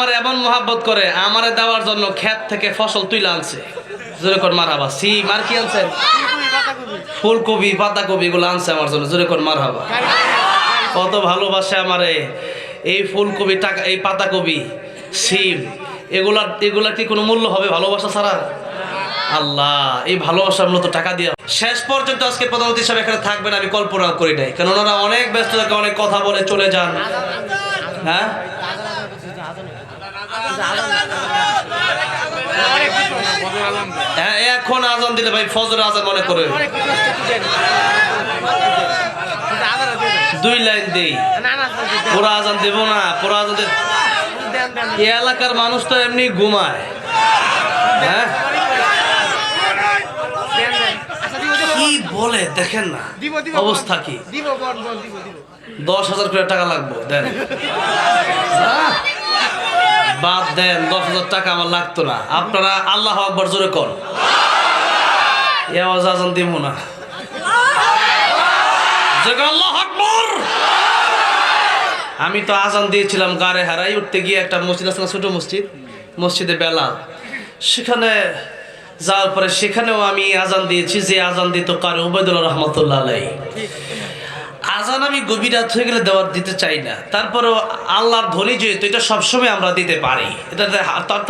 আমার এমন মহাব্বত করে আমারে দেওয়ার জন্য ক্ষেত থেকে ফসল তুলে আনছে। জোরে কর মারহাবা। সিম আর কি আনছেন? ফুলকপি, পাতাকপি এগুলো আনছে আমার জন্য। জোরে কর মারহাবা। কত ভালোবাসে আমারে এই ফুলকপি, টাকা, এই পাতাকপি, সিম, এগুলা কি কোনো মূল্য হবে ভালোবাসা ছাড়া? আল্লাহ এই ভালোবাসার মতো টাকা দিয়ে শেষ পর্যন্ত আজকে প্রধানমন্ত্রী হিসাবে এখানে থাকবেন আমি কল্পনা করি নাই, কারণ ওনারা অনেক ব্যস্ত থাকে, অনেক কথা বলে চলে যান। হ্যাঁ এখন আজান দিলে ভাই ফজরের আজান মনে করে 2 লাইন দেই, পুরো আজান দেব না। পুরো আজান এই এলাকার মানুষ তো এমনি ঘুমায়। হ্যাঁ কি বলে দেখেন না অবস্থা কি। 10,000 করে টাকা লাগবে, দেন বাদ দেন। 10,000 টাকা আমার লাগতো না। আপনারা আল্লাহু আকবার জোরে কর। এই আওয়াজ আজান দিব না। আল্লাহু আকবার। আমি তো আজান দিয়েছিলাম গাড়ে হারাই উঠতে গিয়ে, একটা মসজিদ আছে না, ছোট মসজিদ, মসজিদে বেলাল, সেখানে যাওয়ার পরে সেখানেও আমি আজান দিয়েছি, যে আজান দিত কারে উবাইদুল্লাহ রহমতুল্লাহ আলাইহি। আজান আমি গভীর রাত হয়ে গেলে দিতে চাই না, তারপরেও আল্লাহর ধ্বনি যেহেতু এটা সবসময় আমরা দিতে পারি, এটাতে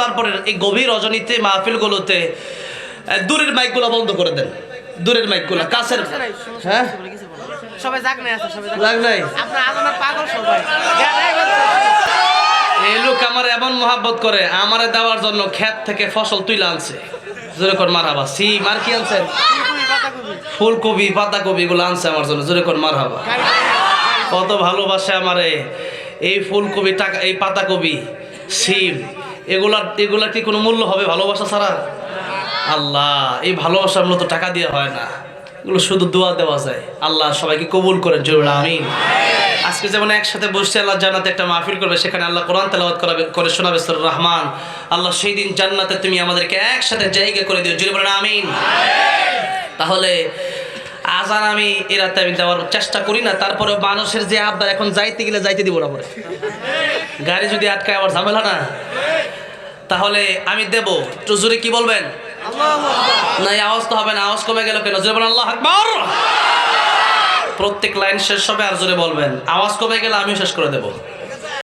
তারপরে এই গভীর রজনীতে মাহফিলগুলোতে দূরের মাইকগুলো বন্ধ করে দেন। দূরের মাইকগুলো, কাছের হ্যাঁ সবাই জাগ নাই আছে, সবাই লাগ নাই। আপনার আজানের পাগল সবাই। এই লোক আমার এমন মহাব্বত করে আমারে দেওয়ার জন্য ক্ষেত থেকে ফসল তুলে আনছে। জোরে কর মারহাবা। সিম আর কি আনছেন? ফুলকপি, পাতাকপি এগুলো আনছে আমার জন্য। জোরে কর মারহাবা। কত ভালোবাসে আমারে এই ফুলকপি, টাকা, এই পাতাকপি, সিম, এগুলা কি কোনো মূল্য হবে ভালোবাসা ছাড়া? আল্লাহ এই ভালোবাসার মতো টাকা দিয়ে হয় না, এগুলো শুধু দোয়া দেওয়া যায়। আল্লাহ সবাইকে কবুল করেন, জোরে আমিন। আজকে যেমন একসাথে বসে আল্লাহ জান্নাতে একটা মাহফিল করবে, সেখানে আল্লাহ কোরআন তেলাওয়াত করে শোনাবে সূরা রহমান। আল্লাহ সেই দিন জান্নাতে তুমি আমাদেরকে একসাথে জায়গা করে দিও, জোরে বলেন আমিন। তাহলে আজান আমি এই রাতে আমি দেওয়ার চেষ্টা করি না, তারপরে মানুষের যে আবদার, এখন যাইতে গেলে যাইতে দিব না, পরে গাড়ি যদি আটকায় আবার ঝামেলা না, তাহলে আমি দেব। একটু জোরে কি বলবেন? না আওয়াজ তো হবে না, আওয়াজ কমে গেল কেন? জোরে বলেন আল্লাহু আকবার। প্রত্যেক লাইন শেষ হবে আর জোরে বলবেন, আওয়াজ কমে গেলে আমিও শেষ করে দেব।